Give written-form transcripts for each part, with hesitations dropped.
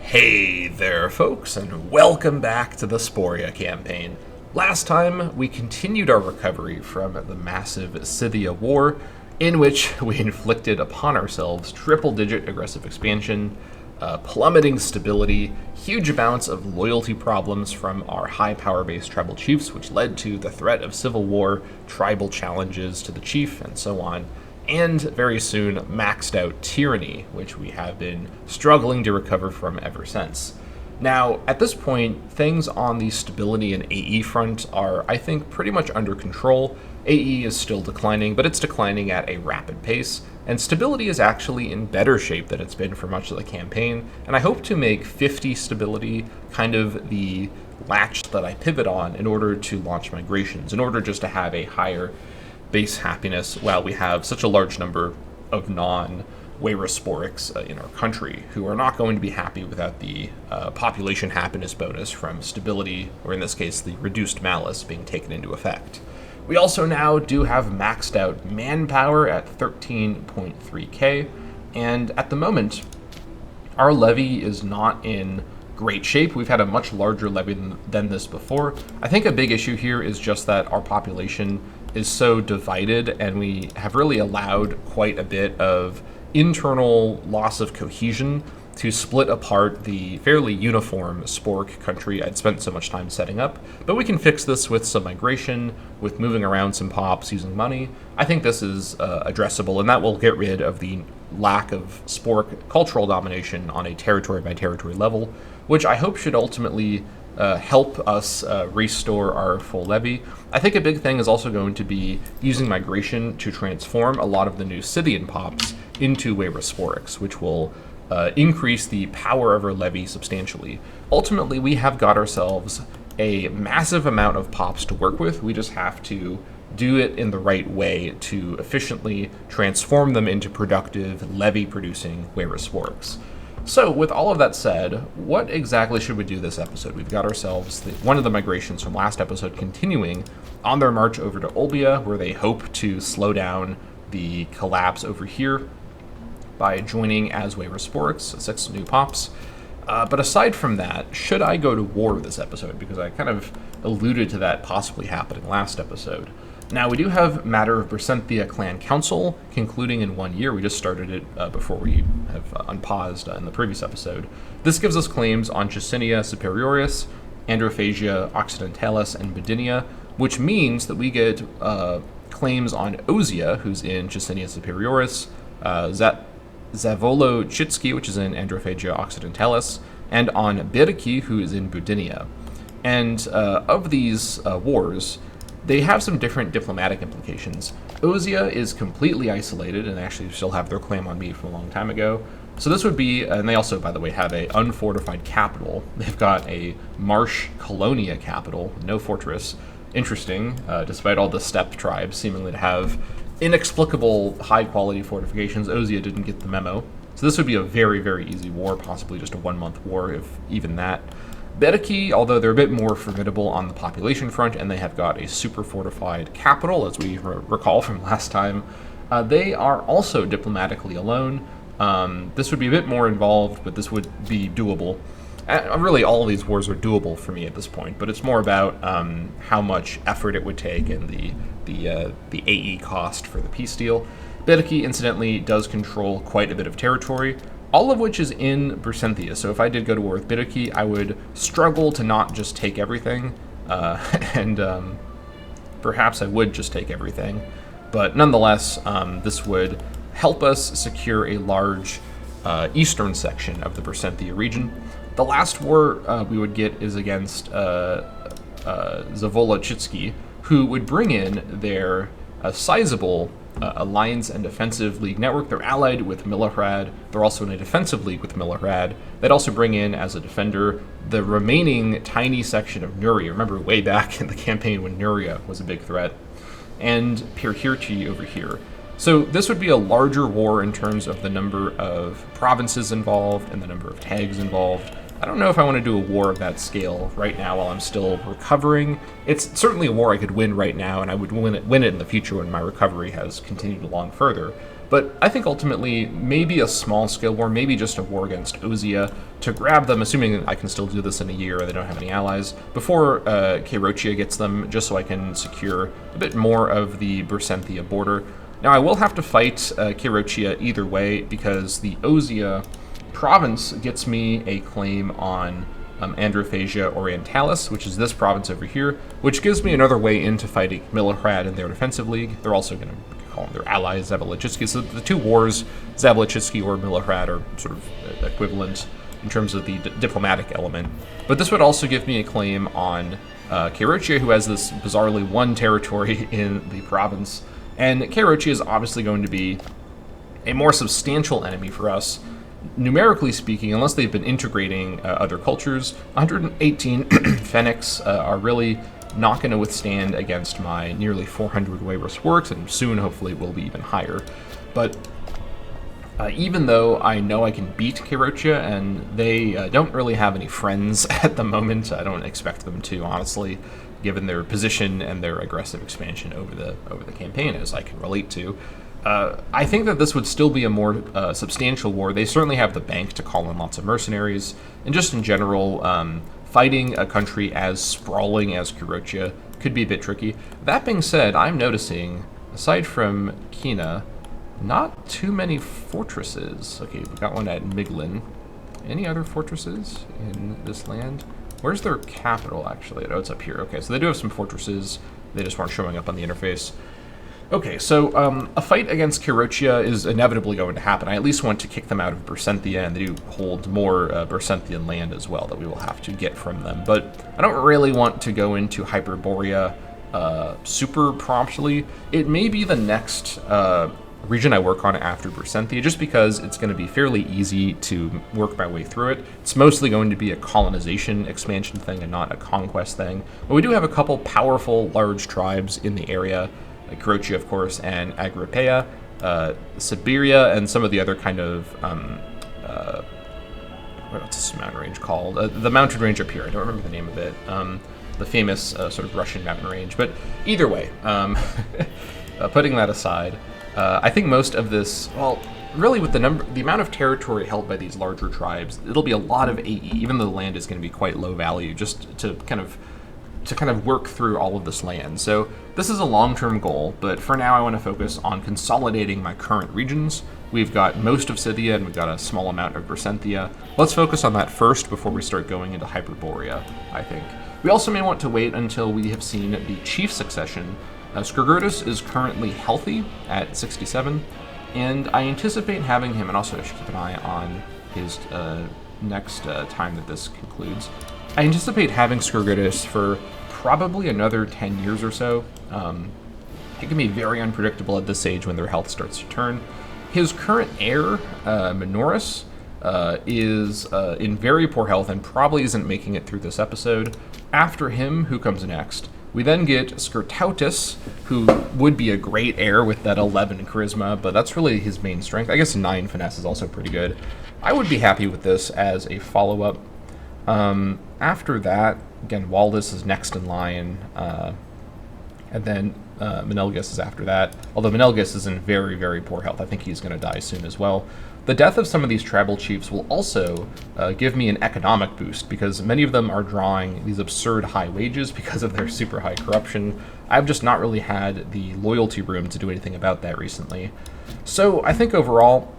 Hey there, folks, and welcome back to the Sporia Campaign. Last time, we continued our recovery from the massive Scythia War, in which we inflicted upon ourselves triple-digit aggressive expansion, plummeting stability, huge amounts of loyalty problems from our high power-based tribal chiefs, which led to the threat of civil war, tribal challenges to the chief, and so on, and very soon maxed out tyranny, which we have been struggling to recover from ever since. Now, at this point, things on the stability and AE front are, I think, pretty much under control. AE is still declining, but it's declining at a rapid pace, and stability is actually in better shape than it's been for much of the campaign, and I hope to make 50 stability kind of the latch that I pivot on in order to launch migrations, in order just to have a higher base happiness while we have such a large number of non-Wayrasporics in our country who are not going to be happy without the population happiness bonus from stability, or in this case, the reduced malice being taken into effect. We also now do have maxed out manpower at 13.3k, and at the moment, our levy is not in great shape. We've had a much larger levy than this before. I think a big issue here is just that our population is so divided, and we have really allowed quite a bit of internal loss of cohesion to split apart the fairly uniform Spork country I'd spent so much time setting up. But we can fix this with some migration, with moving around some pops, using money. I think this is addressable, and that will get rid of the lack of Spork cultural domination on a territory by territory level, which I hope should ultimately help us restore our full levy. I think a big thing is also going to be using migration to transform a lot of the new Scythian pops into Wayrasporics, which will increase the power of our levy substantially. Ultimately, we have got ourselves a massive amount of pops to work with. We just have to do it in the right way to efficiently transform them into productive, levy-producing Wayrasporics. So, with all of that said, what exactly should we do this episode? We've got ourselves one of the migrations from last episode continuing on their march over to Olbia, where they hope to slow down the collapse over here by joining as Wayrasporics, 6 new pops. But aside from that, should I go to war this episode? Because I kind of alluded to that possibly happening last episode. Now, we do have Matter of Bersenthia Clan Council concluding in 1 year. We just started it before we have unpaused in the previous episode. This gives us claims on Chicinia Superioris, Androphagia Occidentalis, and Bodinia, which means that we get claims on Ozia, who's in Chicinia Superioris, Zavolo Chitsky, which is in Androphagia Occidentalis, and on Beriki, who is in Bodinia. And of these wars, they have some different diplomatic implications. Ozia is completely isolated and actually still have their claim on me from a long time ago. So this would be, and they also, by the way, have a unfortified capital. They've got a marsh colonia capital, no fortress. Interesting, despite all the steppe tribes seemingly to have inexplicable high-quality fortifications, Ozia didn't get the memo. So this would be a very, very easy war, possibly just a 1-month war, if even that. Beriki, although they're a bit more formidable on the population front, and they have got a super fortified capital, as we recall from last time, they are also diplomatically alone. This would be a bit more involved, but this would be doable. Really, all of these wars are doable for me at this point, but it's more about how much effort it would take and the AE cost for the peace deal. Beriki, incidentally, does control quite a bit of territory, all of which is in Bersenthia. So if I did go to war with Beriki, I would struggle to not just take everything, and perhaps I would just take everything. But nonetheless, this would help us secure a large eastern section of the Bersenthia region. The last war we would get is against Zavola Chitsky, who would bring in their sizable Alliance and Defensive League network. They're allied with Milorad. They're also in a defensive league with Milorad. They'd also bring in, as a defender, the remaining tiny section of Nuria. Remember way back in the campaign when Nuria was a big threat. And Pirhirti over here. So this would be a larger war in terms of the number of provinces involved and the number of tags involved. I don't know if I want to do a war of that scale right now while I'm still recovering. It's certainly a war I could win right now, and I would win it in the future when my recovery has continued along further. But I think ultimately maybe a small-scale war, maybe just a war against Ozia, to grab them, assuming I can still do this in a year, they don't have any allies, before Keirochia gets them, just so I can secure a bit more of the Bersenthia border. Now, I will have to fight Keirochia either way, because the Ozia province gets me a claim on Androphagia Orientalis, which is this province over here, which gives me another way into fighting Milorad in their defensive league. They're also going to call them their ally, Zavalachitsky. So the two wars, Zavalachitsky or Milorad, are sort of equivalent in terms of the diplomatic element. But this would also give me a claim on Keirochia, who has this bizarrely one territory in the province. And Keirochia is obviously going to be a more substantial enemy for us, numerically speaking, unless they've been integrating other cultures. 118 Fenix are really not going to withstand against my nearly 400 Wayrus works, and soon, hopefully, will be even higher. But even though I know I can beat Keirochia, and they don't really have any friends at the moment, I don't expect them to, honestly, given their position and their aggressive expansion over the campaign, as I can relate to. I think that this would still be a more substantial war. They certainly have the bank to call in lots of mercenaries, and just in general, fighting a country as sprawling as Keirochia could be a bit tricky. That being said, I'm noticing, aside from Kina, not too many fortresses. Okay, we got one at Miglin. Any other fortresses in this land? Where's their capital, actually? Oh, it's up here. Okay, so they do have some fortresses. They just weren't showing up on the interface. Okay, so a fight against Keirochia is inevitably going to happen. I at least want to kick them out of Bersenthia, and they do hold more Bersenthian land as well that we will have to get from them. But I don't really want to go into Hyperborea super promptly. It may be the next region I work on after Bersenthia, just because it's going to be fairly easy to work my way through it. It's mostly going to be a colonization expansion thing and not a conquest thing. But we do have a couple powerful, large tribes in the area. Keirochia, of course, and Agrippea, Siberia, and some of the other kind of, what's this mountain range called? The mountain range up here, I don't remember the name of it. The famous sort of Russian mountain range. But either way, putting that aside, I think most of this, well, really with the amount of territory held by these larger tribes, it'll be a lot of AE, even though the land is going to be quite low value, just to kind of work through all of this land. So this is a long-term goal, but for now I want to focus on consolidating my current regions. We've got most of Scythia, and we've got a small amount of Bersenthia. Let's focus on that first before we start going into Hyperborea, I think. We also may want to wait until we have seen the chief succession. Scrigurtus is currently healthy at 67, and I anticipate having him, and also I should keep an eye on his next time that this concludes. I anticipate having Scrigurtus for probably another 10 years or so. It can be very unpredictable at this age when their health starts to turn. His current heir, Minoris, is in very poor health and probably isn't making it through this episode. After him, who comes next? We then get Skirtautus, who would be a great heir with that 11 charisma, but that's really his main strength. I guess 9 finesse is also pretty good. I would be happy with this as a follow-up. After that, again, Waldus is next in line, and then Menelgus is after that, although Menelgus is in very, very poor health. I think he's going to die soon as well. The death of some of these tribal chiefs will also give me an economic boost, because many of them are drawing these absurd high wages because of their super high corruption. I've just not really had the loyalty room to do anything about that recently. So I think overall,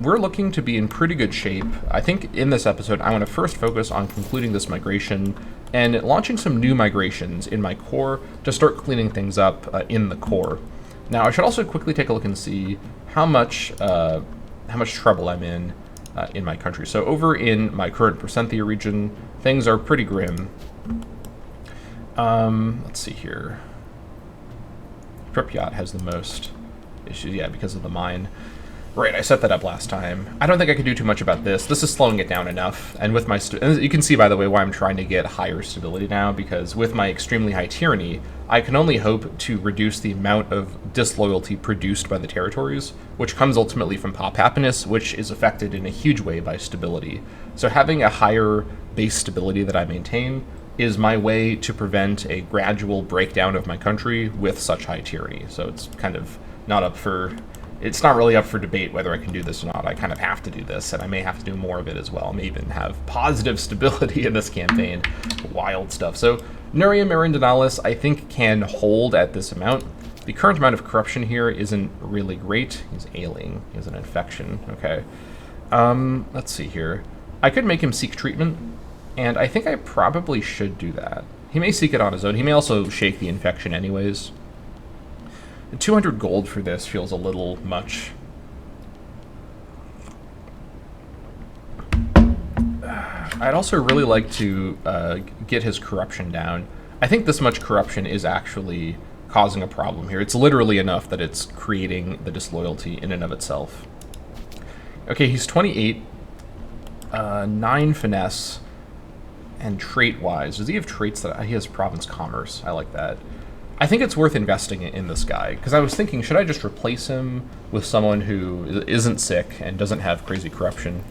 we're looking to be in pretty good shape. I think in this episode, I want to first focus on concluding this migration and launching some new migrations in my core to start cleaning things up in the core. Now, I should also quickly take a look and see how much trouble I'm in my country. So over in my current Bersenthia region, things are pretty grim. Let's see here. Pripyat has the most issues, yeah, because of the mine. Right, I set that up last time. I don't think I can do too much about this. This is slowing it down enough, and with my and you can see, by the way, why I'm trying to get higher stability now, because with my extremely high tyranny, I can only hope to reduce the amount of disloyalty produced by the territories, which comes ultimately from pop happiness, which is affected in a huge way by stability. So having a higher base stability that I maintain is my way to prevent a gradual breakdown of my country with such high tyranny. So it's kind of not up for it's not really up for debate whether I can do this or not. I kind of have to do this, and I may have to do more of it as well. I may even have positive stability in this campaign. Wild stuff. So Nuria Merendenalis, I think, can hold at this amount. The current amount of corruption here isn't really great. He's ailing. He has an infection. Okay. Let's see here. I could make him seek treatment, and I think I probably should do that. He may seek it on his own. He may also shake the infection anyways. 200 gold for this feels a little much. I'd also really like to get his corruption down. I think this much corruption is actually causing a problem here. It's literally enough that it's creating the disloyalty in and of itself. Okay, he's 28, 9 finesse, and trait-wise. Does he have traits that... He has province commerce. I like that. I think it's worth investing in this guy, because I was thinking, should I just replace him with someone who isn't sick and doesn't have crazy corruption?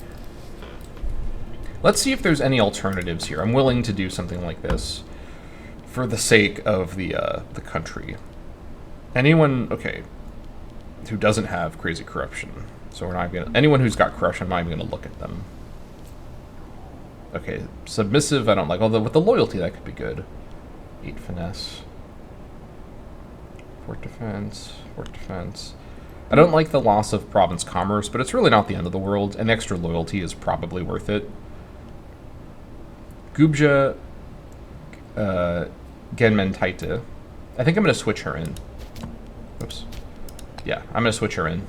Let's see if there's any alternatives here. I'm willing to do something like this for the sake of the country. Anyone, okay, who doesn't have crazy corruption. So we're not gonna, anyone who's got corruption, I'm not even gonna look at them. Okay, submissive, I don't like, although with the loyalty, that could be good. 8 finesse. Fort defense, fort defense. I don't like the loss of province commerce, but it's really not the end of the world, and extra loyalty is probably worth it. Gubja Genmentaita. I think I'm going to switch her in. Oops. Yeah, I'm going to switch her in.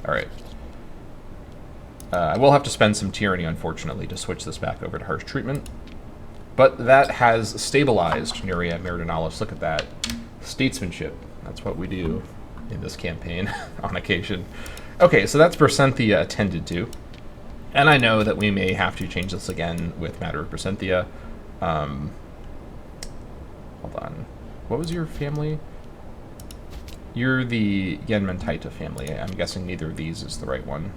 Alright. I will have to spend some tyranny, unfortunately, to switch this back over to harsh treatment. But that has stabilized Nuria Merendenalis. Look at that. Statesmanship. That's what we do in this campaign on occasion. Okay, so that's Percenthia attended to. And I know that we may have to change this again with Matter of Percenthia. Hold on. What was your family? You're the Genmentaita family. I'm guessing neither of these is the right one.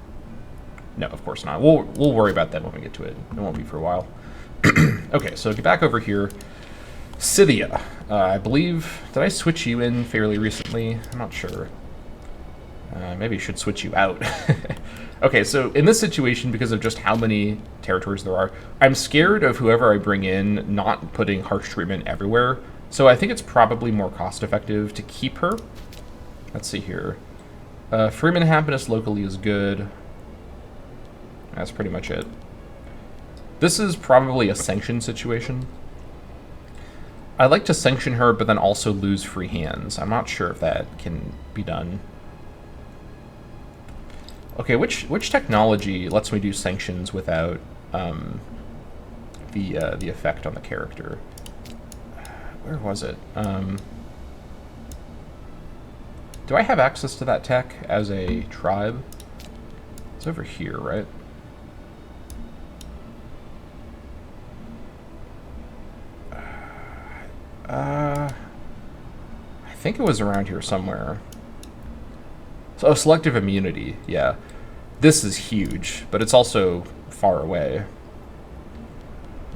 No, of course not. We'll worry about that when we get to it. It won't be for a while. Okay, so get back over here. Scythia. I believe... Did I switch you in fairly recently? I'm not sure. Maybe I should switch you out. Okay, so in this situation, because of just how many territories there are, I'm scared of whoever I bring in not putting harsh treatment everywhere. So I think it's probably more cost-effective to keep her. Let's see here. Freeman happiness locally is good. That's pretty much it. This is probably a sanction situation. I'd like to sanction her, but then also lose free hands. I'm not sure if that can be done. Okay, which technology lets me do sanctions without the effect on the character? Where was it? Do I have access to that tech as a tribe? It's over here, right? I think it was around here somewhere. So, selective immunity, yeah. This is huge, but it's also far away.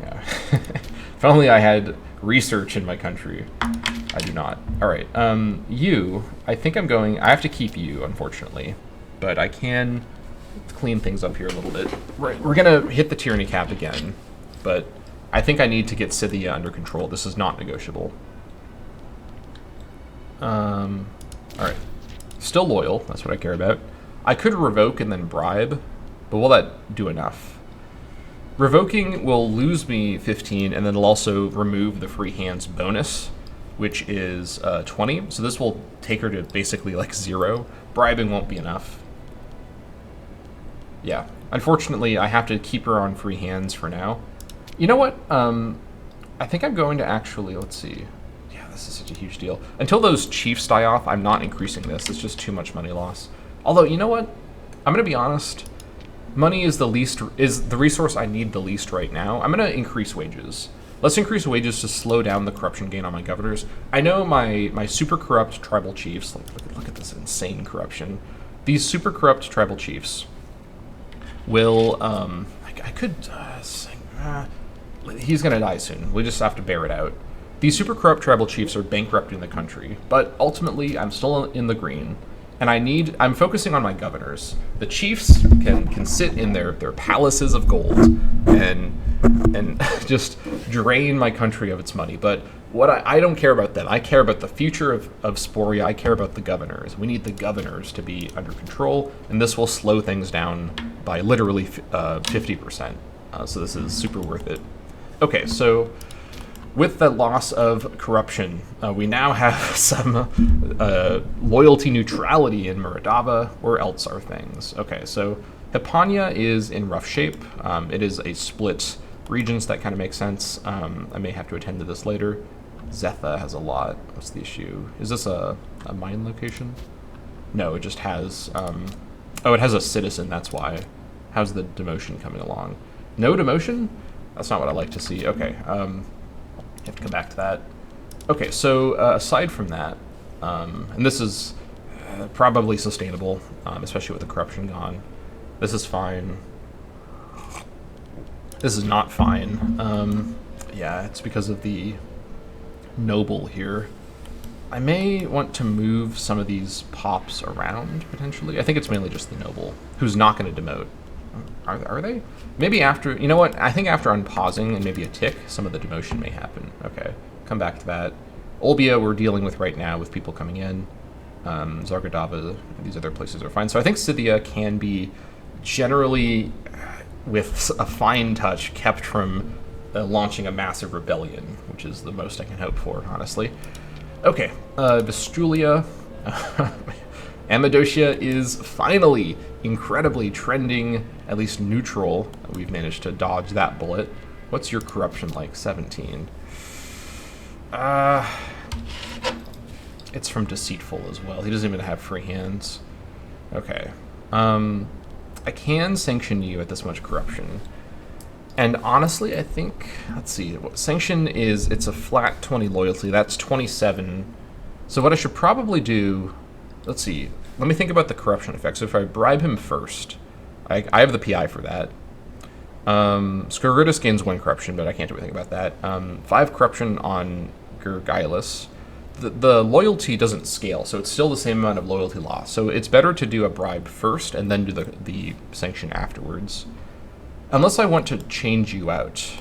Yeah. If only I had research in my country. I do not. Alright, you, I think I'm going... I have to keep you, unfortunately. But I can clean things up here a little bit. Right, we're gonna hit the tyranny cap again, but I think I need to get Scythia under control. This is not negotiable. Alright. Still loyal, that's what I care about. I could revoke and then bribe, but will that do enough? Revoking will lose me 15, and then it'll also remove the free hands bonus, which is 20. So this will take her to basically like 0. Bribing won't be enough. Yeah, unfortunately, I have to keep her on free hands for now. You know what? I think I'm going to actually, let's see. Yeah, this is such a huge deal. Until those chiefs die off, I'm not increasing this. It's just too much money loss. Although, you know what? I'm going to be honest. Money is the resource I need the least right now. I'm going to increase wages. Let's increase wages to slow down the corruption gain on my governors. I know my super corrupt tribal chiefs, like look at this insane corruption. These super corrupt tribal chiefs will, I could, he's going to die soon. We just have to bear it out. These super corrupt tribal chiefs are bankrupting the country, but ultimately I'm still in the green. And I'm focusing on my governors. The chiefs can sit in their palaces of gold and just drain my country of its money. But what I don't care about them. I care about the future of Sporia. I care about the governors. We need the governors to be under control, and this will slow things down by literally 50%. So this is super worth it. Okay, so with the loss of corruption, we now have some loyalty neutrality in Muradava. Where else are things? Okay, so Hispania is in rough shape. It is a split region, so that kind of makes sense. I may have to attend to this later. Zetha has a lot. What's the issue? Is this a mine location? No, it just has... oh, it has a citizen, that's why. How's the demotion coming along? No demotion? That's not what I like to see. Okay, have to come back to that. Okay, so aside from that, and this is probably sustainable, especially with the corruption gone. This is fine. This is not fine. Yeah, it's because of the noble here. I may want to move some of these pops around, potentially. I think it's mainly just the noble, who's not going to demote. Are they? Maybe after, you know what? I think after unpausing and maybe a tick, some of the demotion may happen. Okay, come back to that. Olbia we're dealing with right now with people coming in. Zargadava, these other places are fine. So I think Scythia can be generally, with a fine touch, kept from launching a massive rebellion, which is the most I can hope for, honestly. Okay, Vestulia. Amadocia is finally incredibly trending, at least neutral. We've managed to dodge that bullet. What's your corruption like? 17. It's from Deceitful as well. He doesn't even have free hands. Okay. I can sanction you at this much corruption. And honestly, I think, let's see, sanction is, it's a flat 20 loyalty. That's 27. So what I should probably do, let's see, let me think about the corruption effect. So if I bribe him first, I have the PI for that. Scourgidus gains 1 corruption, but I can't do anything about that. 5 corruption on Gurgilus. The loyalty doesn't scale, so it's still the same amount of loyalty loss. So it's better to do a bribe first and then do the sanction afterwards. Unless I want to change you out.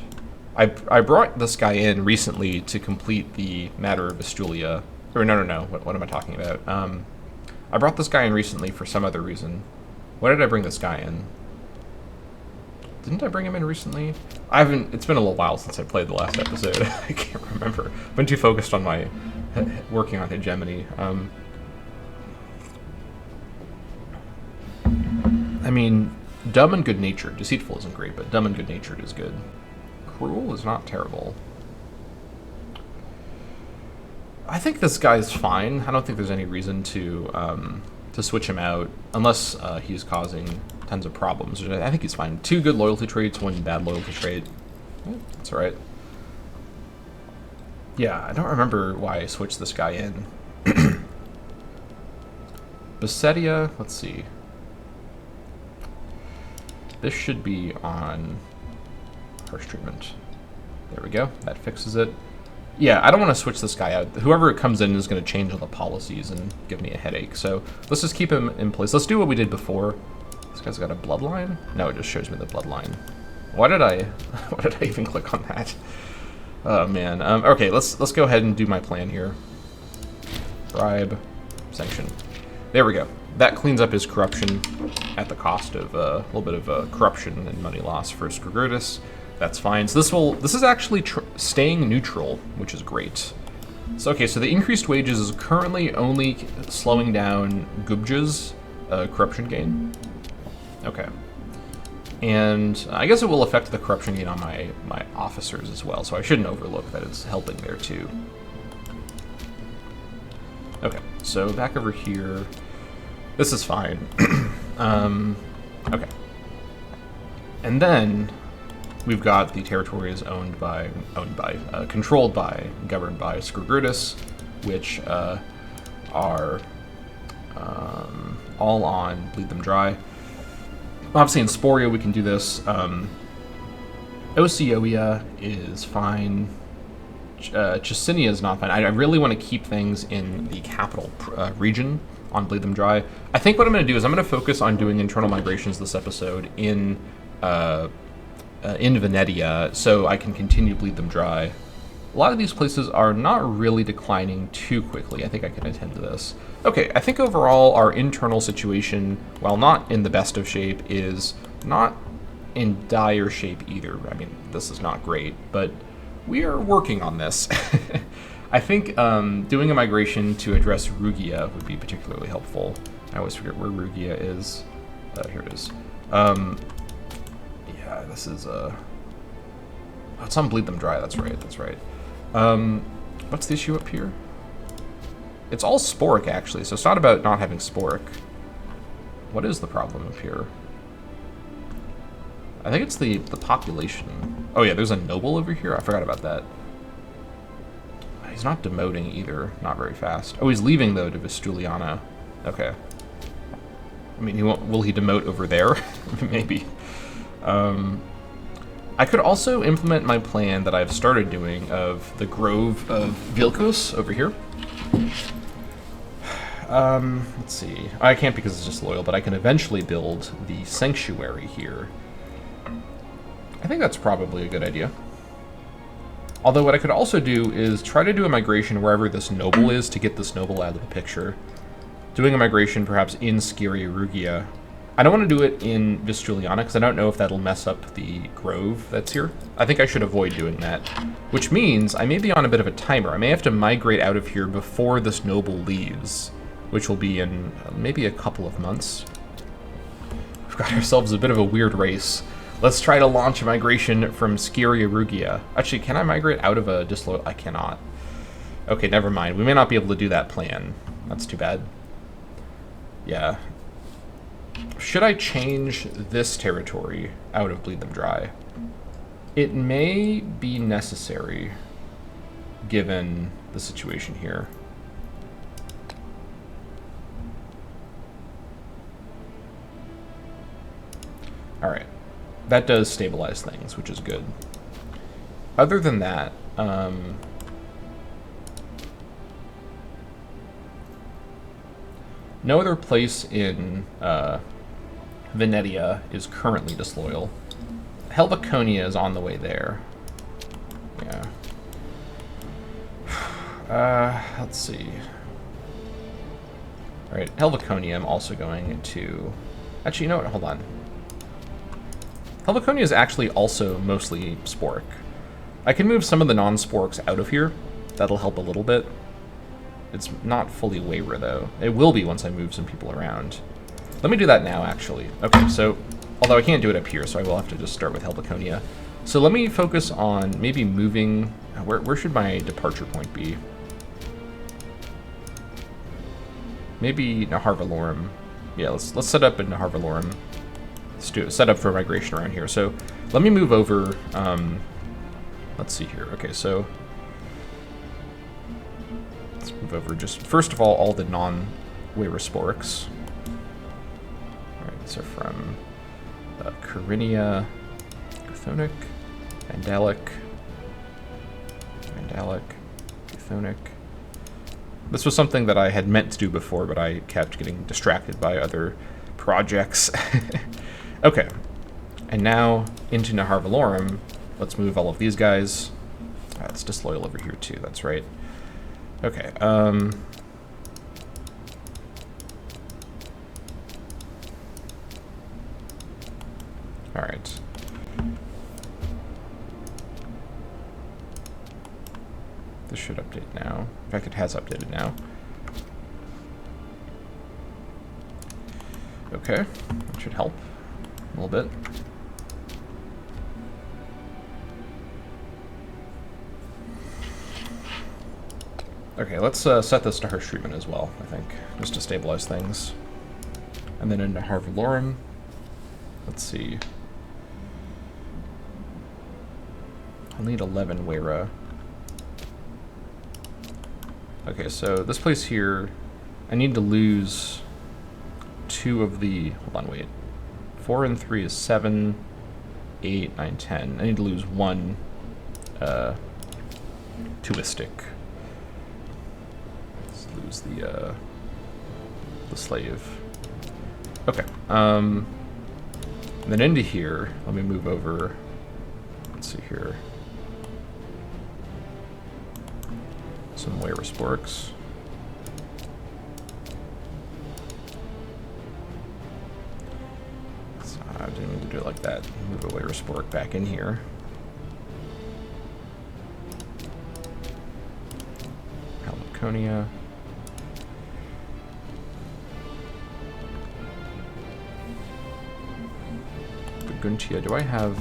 I brought this guy in recently to complete the matter of Vestulia. Or no, what am I talking about? I brought this guy in recently for some other reason. Why did I bring this guy in? Didn't I bring him in recently? It's been a little while since I played the last episode. I can't remember. I've been too focused on my working on hegemony. I mean, dumb and good-natured. Deceitful isn't great, but dumb and good-natured is good. Cruel is not terrible. I think this guy's fine. I don't think there's any reason to switch him out, unless he's causing tons of problems. I think he's fine. 2 good loyalty traits, 1 bad loyalty trait. That's all right. Yeah, I don't remember why I switched this guy in. Besetia, let's see. This should be on harsh treatment. There we go. That fixes it. Yeah, I don't want to switch this guy out. Whoever comes in is going to change all the policies and give me a headache. So let's just keep him in place. Let's do what we did before. This guy's got a bloodline? No, it just shows me the bloodline. Why did I even click on that? Oh man. Okay, let's go ahead and do my plan here. Bribe, sanction. There we go. That cleans up his corruption at the cost of a little bit of corruption and money loss for Scourgidus. That's fine. So this is actually staying neutral, which is great. So okay, so the increased wages is currently only slowing down Gubja's corruption gain. Okay. And I guess it will affect the corruption gain on my officers as well, so I shouldn't overlook that it's helping there too. Okay, so back over here. This is fine. Okay. And then we've got the territories controlled by, governed by Scourgidus, which are all on Bleed Them Dry. Obviously in Sporia we can do this. Oceoia is fine. Chicinia is not fine. I really want to keep things in the capital region. on Bleed Them Dry. I think what I'm going to do is I'm going to focus on doing internal migrations this episode in Venetia, so I can continue Bleed Them Dry. A lot of these places are not really declining too quickly. I think I can attend to this. Okay, I think overall our internal situation, while not in the best of shape, is not in dire shape either. I mean, this is not great, but we are working on this. I think doing a migration to address Rugia would be particularly helpful. I always forget where Rugia is. Here it is. Yeah, this is... Oh, it's on Bleed Them Dry, that's right, that's right. What's the issue up here? It's all Sporic, actually, so it's not about not having Sporic. What is the problem up here? I think it's the population. Oh yeah, there's a noble over here? I forgot about that. He's not demoting either, not very fast. Oh, he's leaving, though, to Vestuliana. Okay. I mean, will he demote over there? Maybe. I could also implement my plan that I've started doing of the Grove of Vilkos over here. Let's see. I can't because it's just loyal, but I can eventually build the Sanctuary here. I think that's probably a good idea. Although what I could also do is try to do a migration wherever this noble is to get this noble out of the picture. Doing a migration perhaps in Skyria Rugia. I don't want to do it in Vestuliana because I don't know if that'll mess up the grove that's here. I think I should avoid doing that, which means I may be on a bit of a timer. I may have to migrate out of here before this noble leaves, which will be in maybe a couple of months. We've got ourselves a bit of a weird race. Let's try to launch a migration from Skyria Rugia. Actually, can I migrate out of a disloyal? I cannot. Okay, never mind. We may not be able to do that plan. That's too bad. Yeah. Should I change this territory out of Bleed Them Dry? It may be necessary, given the situation here. All right. That does stabilize things, which is good. Other than that, no other place in Venetia is currently disloyal. Helveconia is on the way there. Yeah. Let's see. All right, Helveconia I'm also going to... Actually, you know what? Hold on. Helveconia is actually also mostly Sporic. I can move some of the non-Sporics out of here. That'll help a little bit. It's not fully Wayra, though. It will be once I move some people around. Let me do that now, actually. Okay, so, although I can't do it up here, so I will have to just start with Helveconia. So let me focus on maybe moving... Where should my departure point be? Maybe Nahar Valorum. Yeah, let's set up in Nahar Valorum. Let's do it. Set up for migration around here. So let me move over. Let's see here. Okay, so let's move over just first of all the non-Wayra Sporics. All right, so from Corinia, Chthonic, Vandalic, Chthonic. This was something that I had meant to do before, but I kept getting distracted by other projects. Okay, and now into Nahar Valorum. Let's move all of these guys. It's disloyal over here too, that's right. Okay, all right. This should update now. In fact, it has updated now. Okay, that should help a little bit. Okay, let's set this to harsh treatment as well, I think, just to stabilize things. And then into Nahar Valorum. Let's see. I'll need 11 Wayra. Okay, so this place here, I need to lose 2 of the... Hold on, wait. 4 and 3 is 7, 8, 9, 10. I need to lose 1 Tuistic. Let's lose the the slave. Okay. Then into here, let me move over. Let's see here. Some Wayra Sporks. So I didn't mean to do it like that. Move a Wayra Spork back in here. Haliconia. Guntia, do I have...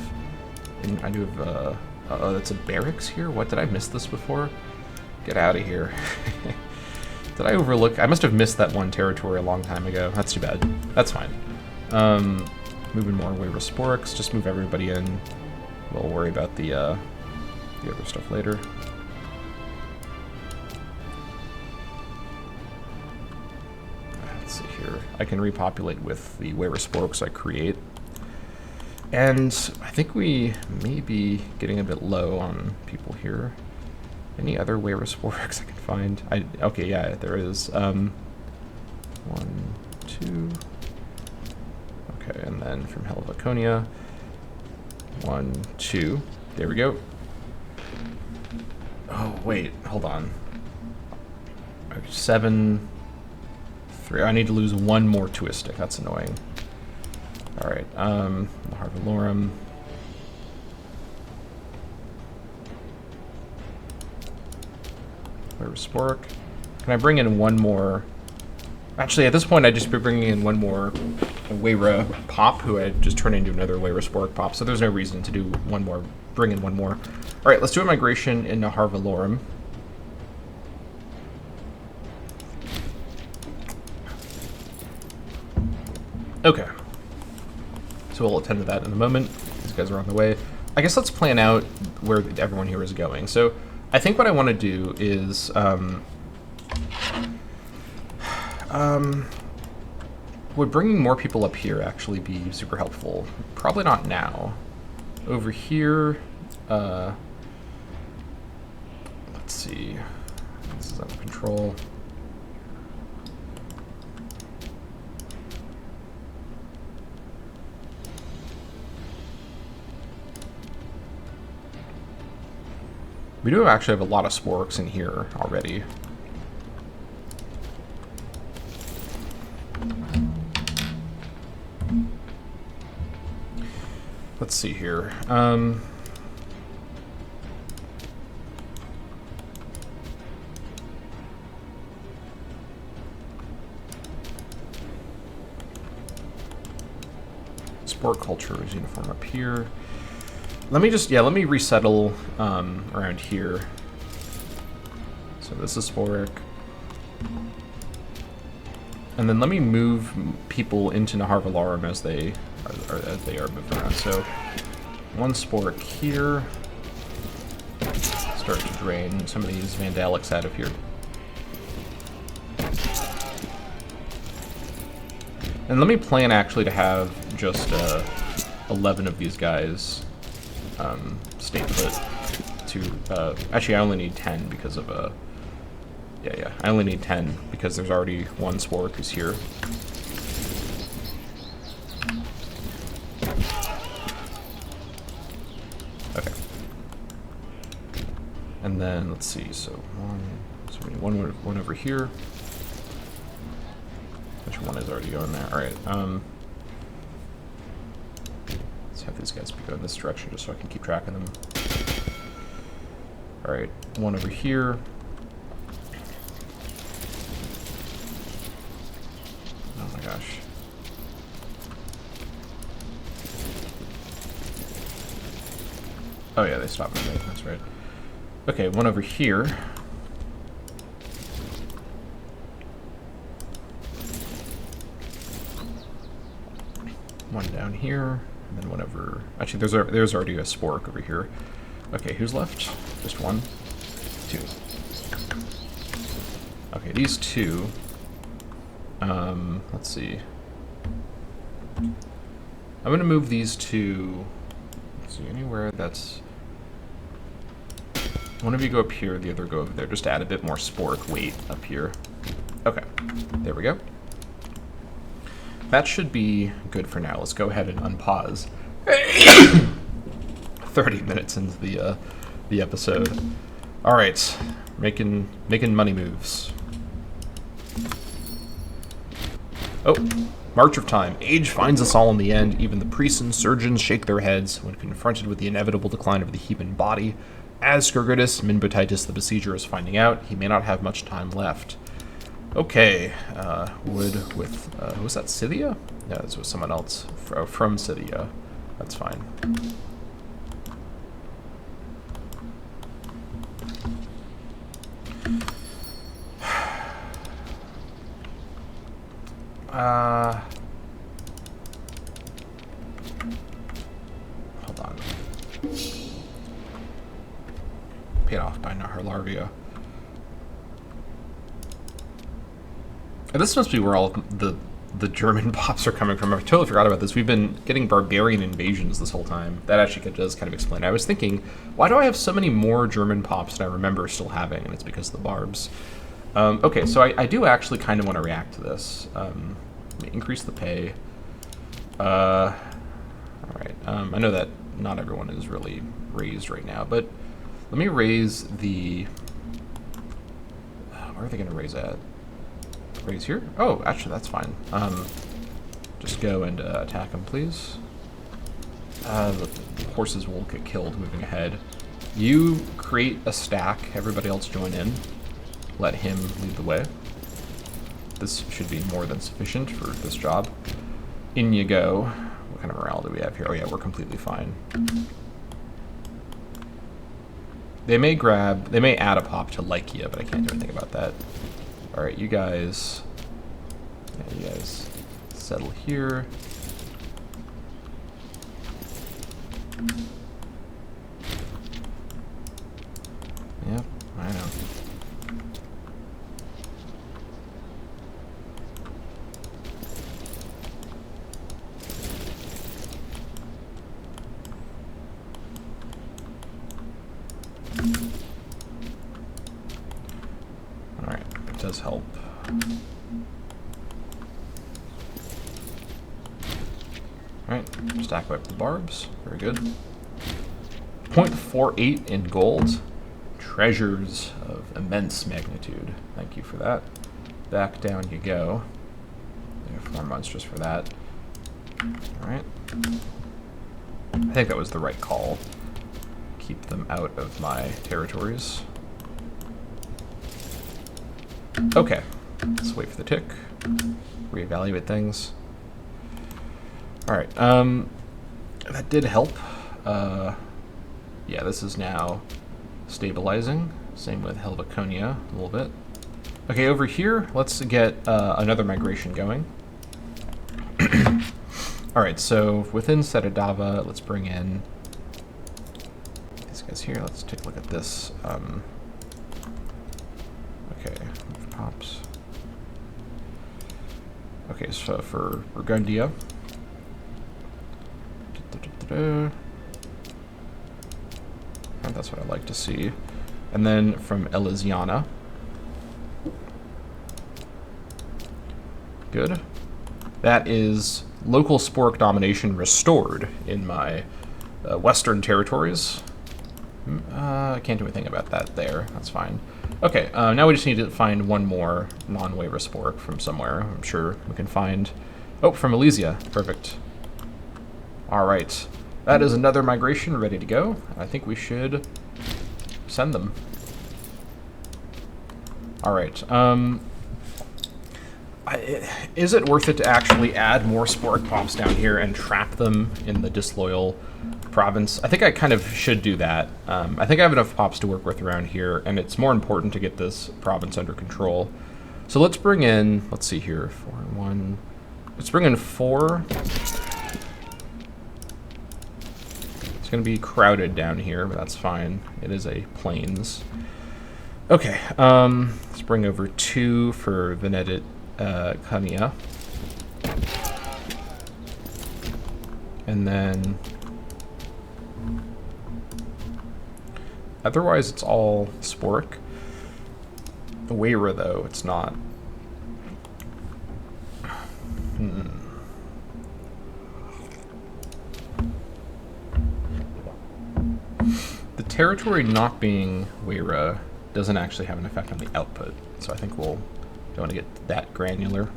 I do have, oh, that's a barracks here? What, did I miss this before? Get out of here. Did I overlook... I must have missed that one territory a long time ago. That's too bad. That's fine. Moving more Wayra Sporks. Just move everybody in. We'll worry about the other stuff later. Let's see here. I can repopulate with the Wayra Sporks I create. And I think we may be getting a bit low on people here. Any other Wayra Sporks I can find? Okay, yeah, there is. 1, 2. Okay, and then from Haliconia, 1, 2. There we go. Oh, wait, hold on. 7, 3. I need to lose 1 more Twistic. That's annoying. Alright, Harvalorum. Wayra Spork. Can I bring in 1 more? Actually, at this point, I'd just be bringing in 1 more Wayra Pop, who I'd just turn into another Wayra Spork Pop, so there's no reason to do 1 more, bring in 1 more. Alright, let's do a migration into Harvalorum. Okay. So we'll attend to that in a moment. These guys are on the way. I guess let's plan out where everyone here is going. So I think what I want to do is would bringing more people up here actually be super helpful? Probably not now. Over here, let's see. This is under control. We do actually have a lot of Sporks in here already. Let's see here. Sport culture is uniform up here. Let me just, let me resettle around here. So this is Sporic. And then let me move people into Naharvalarum as they are moving around. So 1 Sporic here. Start to drain some of these Vandalics out of here. And let me plan actually to have just 11 of these guys stay put to, actually I only need 10 because of, I only need 10 because there's already 1 Spork who's here. Okay. And then, let's see, so we need one over here. Which one is already going there? Alright, let's have these guys be going this direction just so I can keep track of them. Alright, 1 over here. Oh my gosh. Oh yeah, they stopped moving, that's right. Okay, 1 over here. One down here. And then 1 over... Actually, there's already a Spork over here. Okay, who's left? Just 1? 2. Okay, these 2. Let's see. I'm gonna move these 2... Let's see, anywhere that's... One of you go up here, the other go over there, just to add a bit more Spork weight up here. Okay, there we go. that should be good for now. Let's go ahead and unpause. 30 minutes into the episode. All right, making money moves. Oh, March of Time. Age finds us all in the end. Even the priests and surgeons shake their heads when confronted with the inevitable decline of the human body. As Scourgitus, Minbotitis the Besieger, is finding out, he may not have much time left. Okay, wood with, was that Scythia? No, this was someone else from Scythia. That's fine. Hold on. Paid off by Naharlarvia. And this must be where all the German pops are coming from. I totally forgot about this. We've been getting barbarian invasions this whole time. That actually does kind of explain it. I was thinking, why do I have so many more German pops than I remember still having? And it's because of the barbs. Okay, so I do actually kind of want to react to this. Increase the pay. All right. I know that not everyone is really raised right now, but let me raise the... where are they going to raise at? Raise here? Oh, actually, that's fine. Just go and attack them, please. The horses will get killed moving ahead. You create a stack. Everybody else join in. Let him lead the way. This should be more than sufficient for this job. In you go. What kind of morale do we have here? Oh yeah, we're completely fine. They may add a pop to Lycia, but I can't do anything about that. Alright, you guys settle here. Yep, I know. Alright, it does help. Alright, stack up the barbs. Very good. 0.48 in gold. Treasures of immense magnitude. Thank you for that. Back down you go. 4 months just for that. Alright. I think that was the right call. Keep them out of my territories. Okay. Let's wait for the tick. Reevaluate things. Alright, that did help. Yeah, this is now stabilizing. Same with Helveconia a little bit. Okay, over here, let's get another migration going. Alright, so within Setadava, let's bring in these guys here. Let's take a look at this. Okay, pops. Okay, so for Burgundia. That's what I'd like to see. And then from Elysiana. Good. That is local Sporic domination restored in my western territories. I can't do anything about that there. That's fine. Okay, now we just need to find one more non-waiver Sporic from somewhere. I'm sure we can find... Oh, from Elysia. Perfect. All right. That is another migration ready to go. I think we should send them. All right. Is it worth it to actually add more Sporic pops down here and trap them in the disloyal province? I think I kind of should do that. I think I have enough pops to work with around here, and it's more important to get this province under control. So let's bring in, let's see here, 4 and 1. Let's bring in 4. It's going to be crowded down here, but that's fine. It is a plains. Okay, let's bring over 2 for Venedit Kania. And then... Otherwise, it's all Sporic. Weira, though, it's not. territory not being Weira doesn't actually have an effect on the output, so I think we'll don't want to get that granular.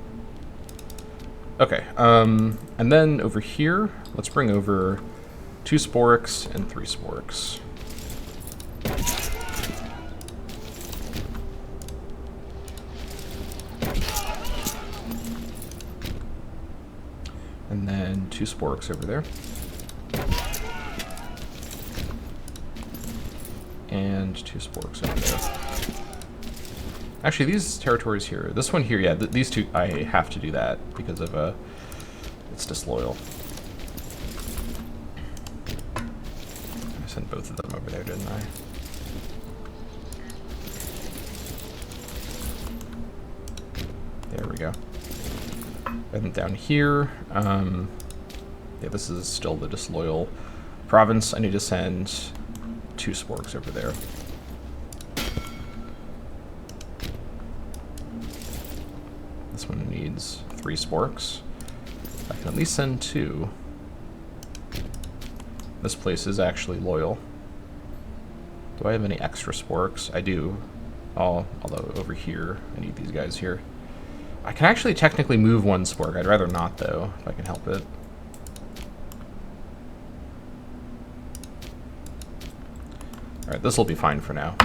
Okay, and then over here, let's bring over 2 Sporix and 3 Sporix. And then 2 Sporix over there. And 2 Sporix over there. Actually, these territories here, this one here, yeah, these two, I have to do that because of it's disloyal. I sent both of them over there, didn't I? There we go. And down here, yeah, this is still the disloyal province. I need to send 2 Sporix over there. This one needs 3 Sporix. I can at least send 2. This place is actually loyal. Do I have any extra Sporix? I do. Oh, although over here, I need these guys here. I can actually technically move 1 Spork. I'd rather not, though, if I can help it. Alright, this will be fine for now.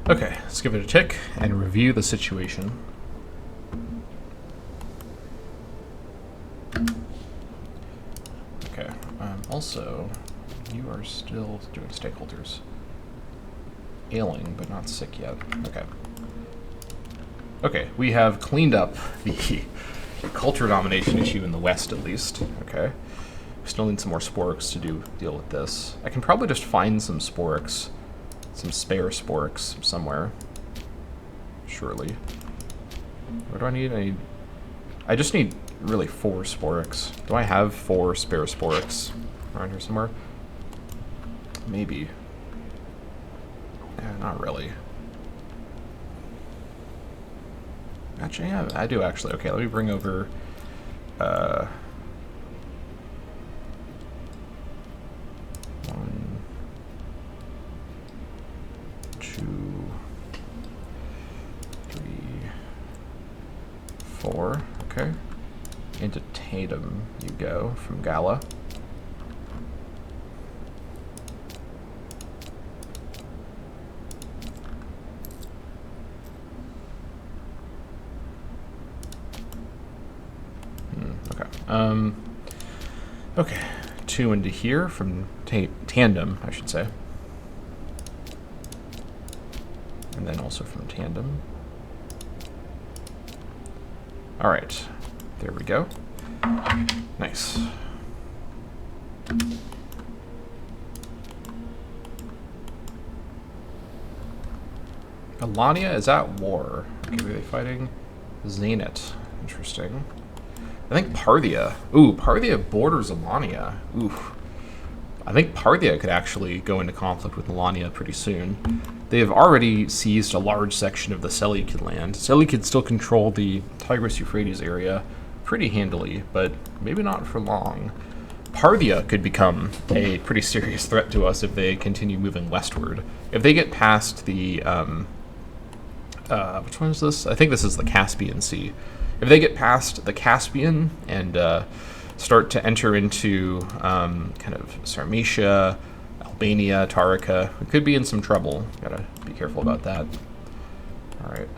Okay, let's give it a tick and review the situation. Okay, also, you are still doing stakeholders. Ailing, but not sick yet. Okay. Okay, we have cleaned up the culture domination issue in the West, at least. Okay. We still need some more Sporix to deal with this. I can probably just find some Sporix. Some spare Sporix somewhere. Surely. What do I need? I just need really 4 Sporix. Do I have 4 spare Sporix around here somewhere? Maybe. Yeah, not really. Actually, yeah, I do actually. Okay, let me bring over okay. Into Tatum you go from Gala. Okay. Okay. 2 into here from Tandem, I should say. And then also from Tandem. All right, there we go. Nice. Alania is at war. Okay, are they fighting Zenit? Interesting. I think Parthia. Ooh, Parthia borders Alania. Ooh. I think Parthia could actually go into conflict with Alania pretty soon. They have already seized a large section of the Seleucid land. Seleucid still control the Tigris-Euphrates area pretty handily, but maybe not for long. Parthia could become a pretty serious threat to us if they continue moving westward. If they get past the which one is this? I think this is the Caspian Sea. If they get past the Caspian and start to enter into kind of Sarmatia, Albania, Tarika, we could be in some trouble. Gotta be careful about that. All right.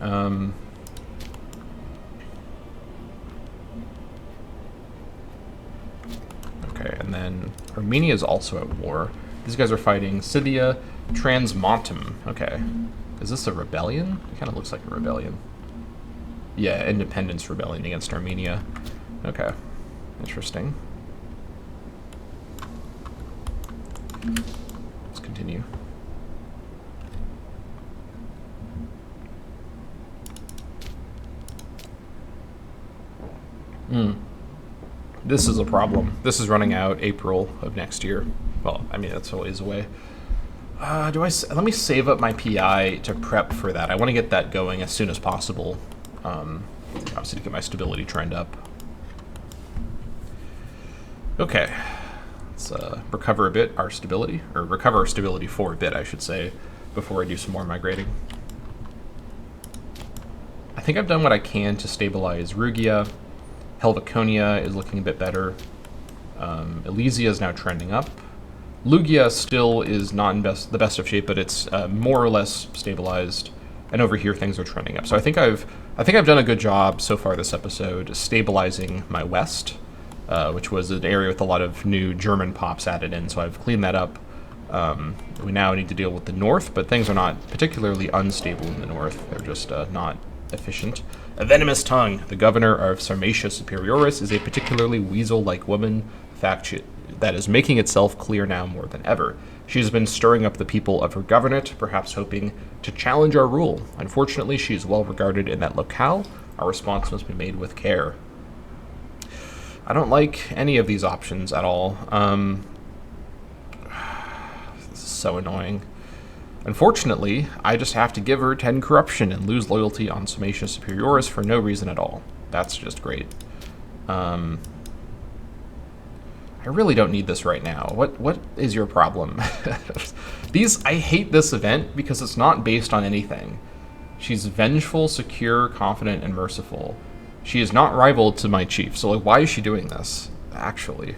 Okay, and then Armenia is also at war. These guys are fighting Scythia, Transmontum. Okay. Is this a rebellion? It kind of looks like a rebellion. Yeah, independence rebellion against Armenia. Okay. Interesting. Let's continue. This is a problem. This is running out April of next year. Well, I mean, that's a ways away. Let me save up my PI to prep for that. I want to get that going as soon as possible. Obviously to get my stability trend up. Okay. Let's recover a bit our stability, or recover our stability for a bit, I should say, before I do some more migrating. I think I've done what I can to stabilize Rugia. Helveconia is looking a bit better. Elysia is now trending up. Lugia still is not in the best of shape, but it's more or less stabilized. And over here, things are trending up. So I think I've done a good job so far this episode stabilizing my west, which was an area with a lot of new German pops added in. So I've cleaned that up. We now need to deal with the north, but things are not particularly unstable in the north. They're just not efficient. A venomous tongue. The governor of Sarmatia Superioris is a particularly weasel-like woman, fact that is making itself clear now more than ever. She has been stirring up the people of her governorate, perhaps hoping to challenge our rule. Unfortunately, she is well regarded in that locale. Our response must be made with care. I don't like any of these options at all. This is so annoying. Unfortunately, I just have to give her 10 corruption and lose loyalty on Sarmatia Superioris for no reason at all. That's just great. I really don't need this right now. What is your problem? I hate this event because it's not based on anything. She's vengeful, secure, confident, and merciful. She is not rival to my chief, so like, why is she doing this, actually?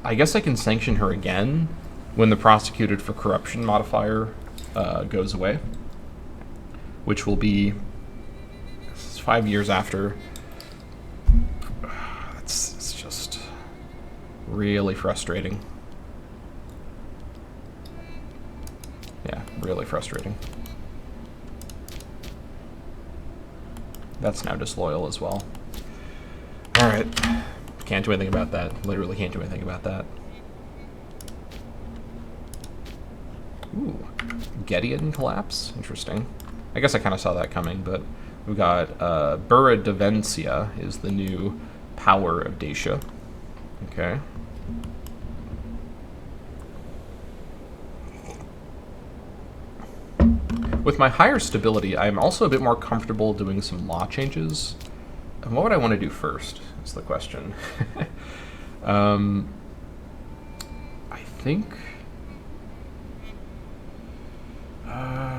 I guess I can sanction her again when the prosecuted for corruption modifier goes away, which will be 5 years after. It's just really frustrating. Yeah, really frustrating. That's now disloyal as well. Alright. Can't do anything about that. Literally can't do anything about that. Ooh. Gedian collapse? Interesting. I guess I kind of saw that coming, but we've got Burra Devencia is the new power of Dacia. Okay. With my higher stability, I'm also a bit more comfortable doing some law changes. And what would I want to do first, is the question. I think...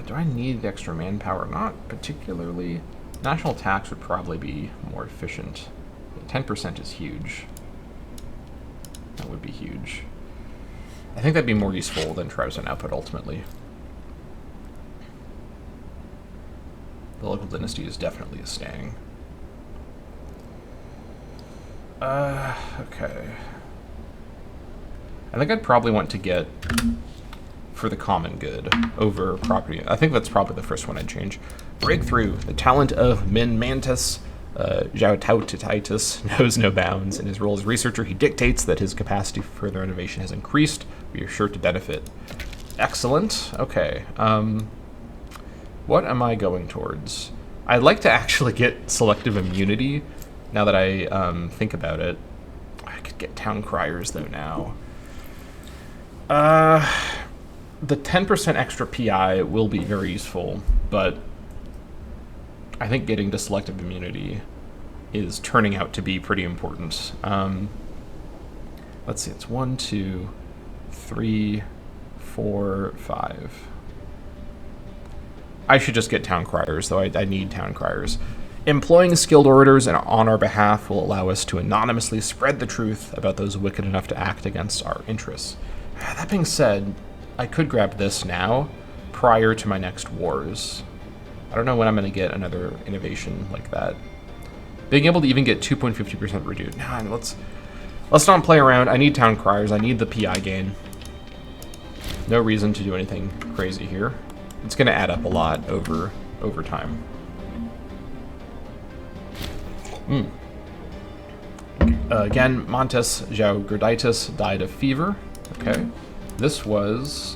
do I need extra manpower? Not particularly. National tax would probably be more efficient. 10% is huge. That would be huge. I think that'd be more useful than tribes on output, ultimately. The local dynasty is definitely a staying. Okay. I think I'd probably want to get for the common good over property. I think that's probably the first one I'd change. Breakthrough. The talent of Min Mantis, Zhaotautitis, knows no bounds. In his role as researcher, he dictates that his capacity for further innovation has increased. We are sure to benefit. Excellent. Okay. What am I going towards? I'd like to actually get selective immunity, now that I think about it. I could get town criers, though, now. The 10% extra PI will be very useful, but I think getting to selective immunity is turning out to be pretty important. Let's see, it's 1, 2, 3, 4, 5. I should just get town criers, though I need town criers. Employing skilled orators and on our behalf will allow us to anonymously spread the truth about those wicked enough to act against our interests. That being said, I could grab this now, prior to my next wars. I don't know when I'm going to get another innovation like that. Being able to even get 2.50% reduced. Nah, let's not play around. I need town criers. I need the PI gain. No reason to do anything crazy here. It's going to add up a lot over time. Again, Montes Jaugurditis died of fever. Okay. This was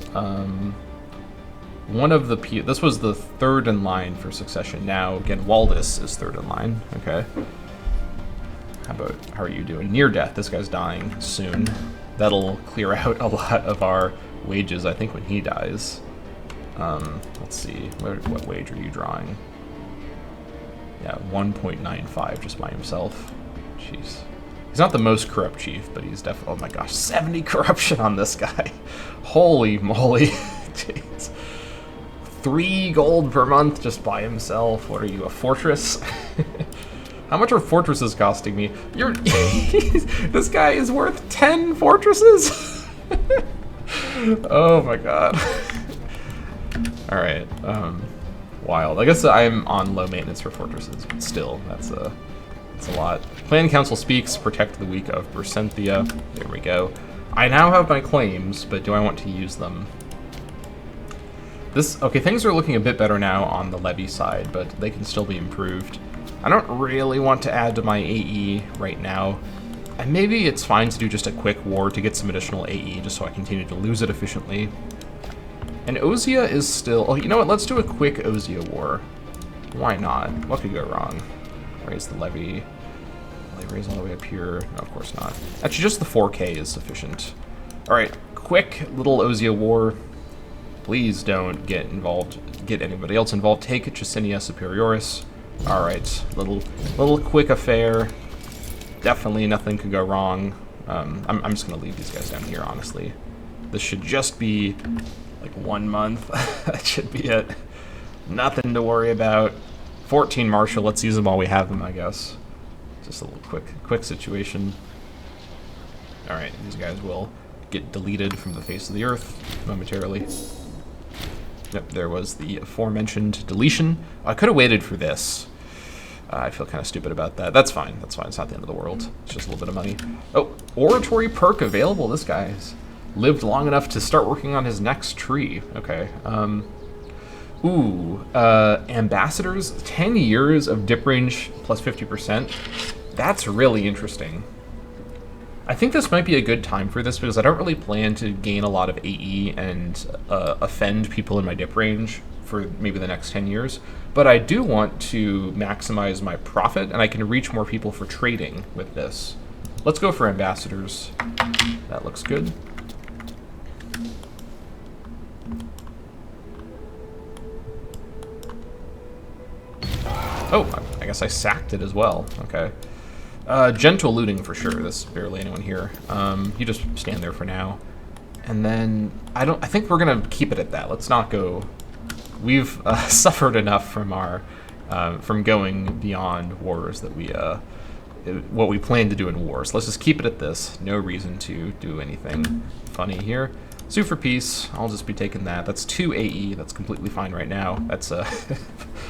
this was the third in line for succession. Now, again, Waldus is third in line. Okay. How are you doing? Near death. This guy's dying soon. That'll clear out a lot of our wages, I think, when he dies. Let's see. What wage are you drawing? Yeah, 1.95 just by himself. Jeez. He's not the most corrupt chief, but he's definitely... Oh my gosh, 70 corruption on this guy. Holy moly. Jeez. 3 gold per month just by himself. What are you, a fortress? How much are fortresses costing me? This guy is worth 10 fortresses? Oh my god. Alright, wild. I guess I'm on low maintenance for fortresses, but still, that's a lot. Clan Council speaks, protect the weak of Bersenthia. There we go. I now have my claims, but do I want to use them? Okay, things are looking a bit better now on the Levy side, but they can still be improved. I don't really want to add to my AE right now. And maybe it's fine to do just a quick war to get some additional AE, just so I continue to lose it efficiently. And Ozia is still... Oh, you know what? Let's do a quick Ozia war. Why not? What could go wrong? Raise the levy. Raise all the way up here. No, of course not. Actually, just the 4K is sufficient. Alright, quick little Ozia war. Please don't get anybody else involved. Take Chicinia Superioris. Alright, little quick affair. Definitely nothing could go wrong. I'm just going to leave these guys down here, honestly. This should just be like 1 month. That should be it. Nothing to worry about. 14 Marshal, let's use them while we have them, I guess. Just a little quick situation. Alright, these guys will get deleted from the face of the earth momentarily. Yep, there was the aforementioned deletion. I could have waited for this. I feel kind of stupid about that. That's fine. That's fine. It's not the end of the world. It's just a little bit of money. Oh, oratory perk available. This guy's lived long enough to start working on his next tree. Okay. Ambassadors. 10 years of dip range plus 50%. That's really interesting. I think this might be a good time for this because I don't really plan to gain a lot of AE and offend people in my dip range for maybe the next 10 years. But I do want to maximize my profit, and I can reach more people for trading with this. Let's go for ambassadors. That looks good. Oh, I guess I sacked it as well. Okay. Gentle looting for sure. There's barely anyone here. You just stand there for now. And then I think we're gonna keep it at that. Let's not go. We've suffered enough from our from going beyond wars that what we plan to do in wars. Let's just keep it at this. No reason to do anything funny here. Sue for peace. I'll just be taking that. That's 2 AE. That's completely fine right now. That's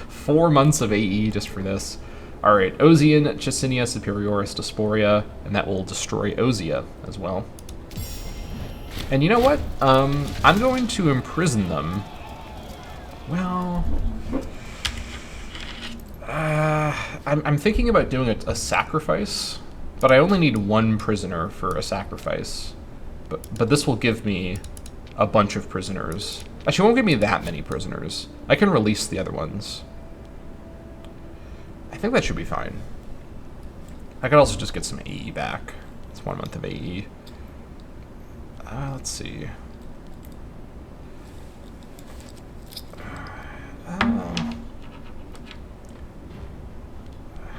4 months of AE just for this. All right, Ozian, Chicinia Superioris to Sporia, and that will destroy Ozia as well. And you know what? I'm going to imprison them. Well, I'm thinking about doing a sacrifice, but I only need 1 prisoner for a sacrifice. But this will give me a bunch of prisoners. Actually, it won't give me that many prisoners. I can release the other ones. I think that should be fine. I could also just get some AE back. It's 1 month of AE. Let's see.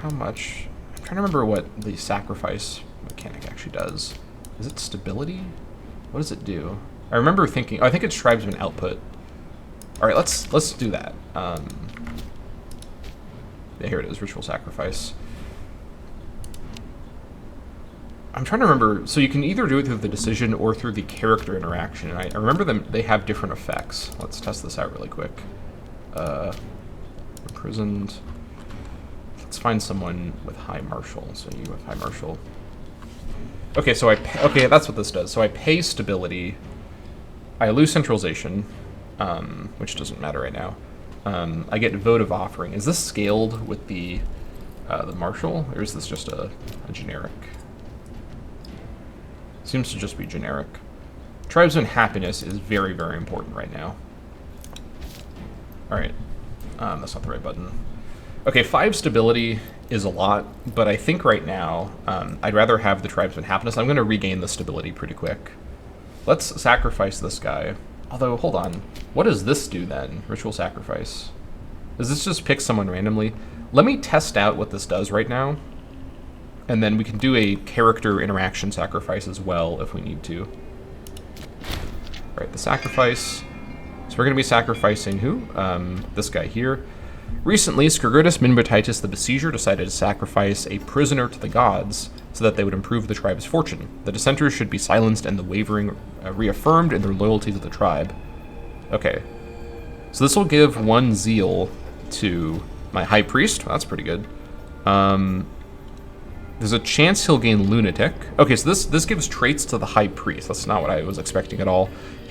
How much? I'm trying to remember what the sacrifice mechanic actually does. Is it stability? What does it do? I remember thinking, I think it's tribesman output. All right, let's do that. Yeah, here it is, ritual sacrifice. I'm trying to remember. So you can either do it through the decision or through the character interaction. And I remember them; they have different effects. Let's test this out really quick. Imprisoned. Let's find someone with high martial. So you have high martial. Okay, so okay, that's what this does. So I pay stability. I lose centralization, which doesn't matter right now. I get votive offering. Is this scaled with the martial, or is this just a generic? Seems to just be generic. Tribesman happiness is very, very important right now. All right, that's not the right button. Okay, 5 stability is a lot, but I think right now I'd rather have the tribesman happiness. I'm going to regain the stability pretty quick. Let's sacrifice this guy. Although, hold on. What does this do then? Ritual sacrifice. Does this just pick someone randomly? Let me test out what this does right now. And then we can do a character interaction sacrifice as well if we need to. All right, the sacrifice. So we're going to be sacrificing who? This guy here. Recently, Scrigurtus Minbertitus the Besieger decided to sacrifice a prisoner to the gods so that they would improve the tribe's fortune. The dissenters should be silenced and the wavering reaffirmed in their loyalty to the tribe. Okay. So this will give 1 zeal to my high priest. Well, that's pretty good. There's a chance he'll gain lunatic. Okay, so this gives traits to the high priest. That's not what I was expecting at all.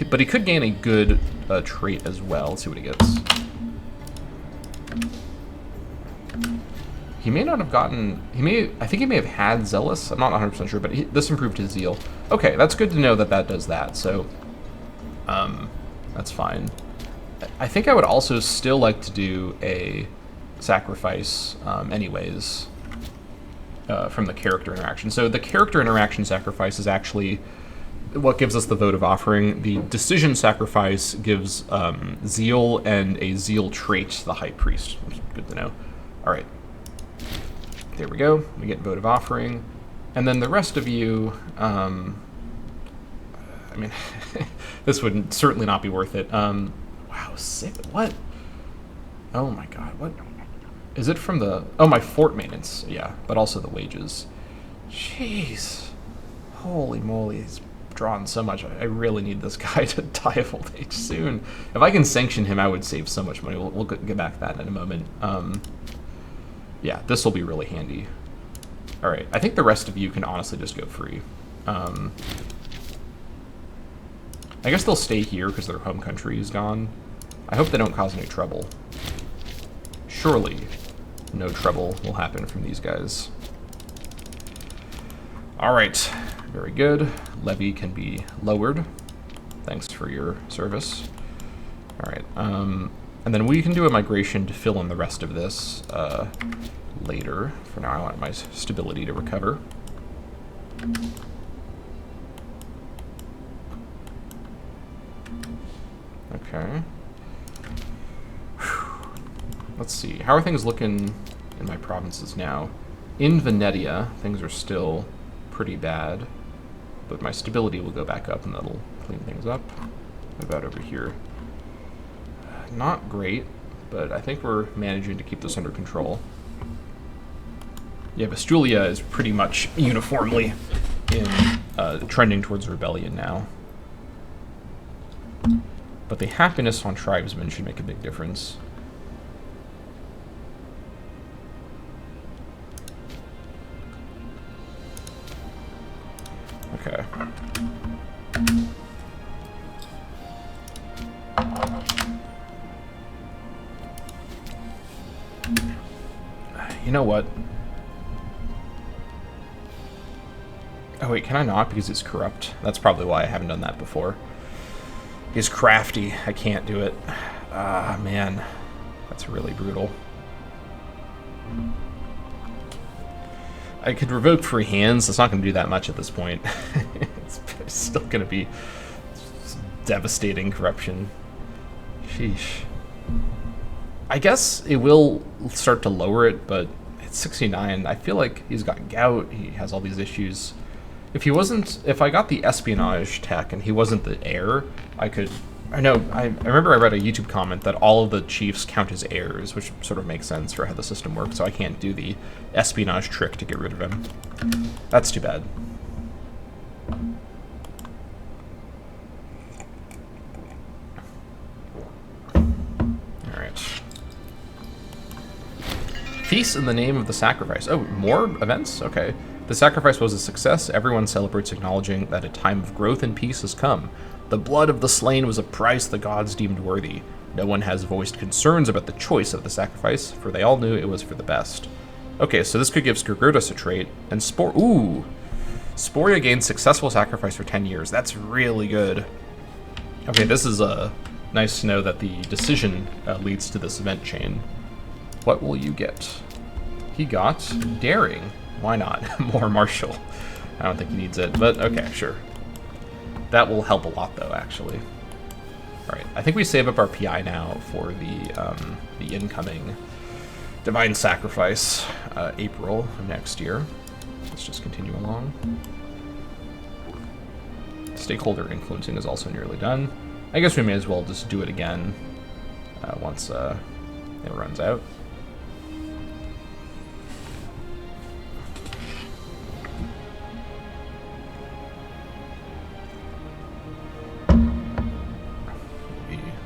But he could gain a good trait as well. Let's see what he gets. He may not have gotten, I think he may have had Zealous. I'm not 100% sure, but this improved his zeal. Okay, that's good to know that that does that, so that's fine. I think I would also still like to do a sacrifice anyways from the character interaction. So the character interaction sacrifice is actually what gives us the votive offering. The decision sacrifice gives zeal and a zeal trait to the high priest. Good to know. All right. There we go. We get votive offering. And then the rest of you, I mean, this would certainly not be worth it. Wow, sick. What? Oh my god, what? Is it from the, oh, my fort maintenance. Yeah, but also the wages. Jeez. Holy moly, he's drawn so much. I really need this guy to die of old age soon. If I can sanction him, I would save so much money. We'll get back to that in a moment. Yeah, this will be really handy. All right, I think the rest of you can honestly just go free. I guess they'll stay here because their home country is gone. I hope they don't cause any trouble. Surely no trouble will happen from these guys. All right, very good. Levy can be lowered. Thanks for your service. All right, and then we can do a migration to fill in the rest of this later. For now, I want my stability to recover. Okay. Let's see. How are things looking in my provinces now? In Venetia, things are still pretty bad, but my stability will go back up and that'll clean things up. What about over here? Not great, but I think we're managing to keep this under control. Yeah, Vestulia is pretty much uniformly in trending towards rebellion now. But the happiness on tribesmen should make a big difference. Okay. You know what? Oh wait, can I not? Because it's corrupt. That's probably why I haven't done that before. He's crafty. I can't do it. Ah, man. That's really brutal. I could revoke free hands. It's not going to do that much at this point. It's still going to be devastating corruption. Sheesh. I guess it will start to lower it, but it's 69. I feel like he's got gout. He has all these issues. If he wasn't, if I got the espionage tech and he wasn't the heir, I could I know, I remember I read a YouTube comment that all of the chiefs count as heirs, which sort of makes sense for how the system works, so I can't do the espionage trick to get rid of him. That's too bad. Alright. Feast in the name of the sacrifice. Oh, more events? Okay. The sacrifice was a success. Everyone celebrates, acknowledging that a time of growth and peace has come. The blood of the slain was a price the gods deemed worthy. No one has voiced concerns about the choice of the sacrifice, for they all knew it was for the best. Okay, so this could give Skurgurtus a trait, and Sporia gains successful sacrifice for 10 years. That's really good. Okay, this is nice to know that the decision leads to this event chain. What will you get? He got Daring. Why not? More Martial. I don't think he needs it, but okay, sure. That will help a lot, though, actually. All right, I think we save up our PI now for the incoming Divine Sacrifice, April of next year. Let's just continue along. Stakeholder influencing is also nearly done. I guess we may as well just do it again once it runs out.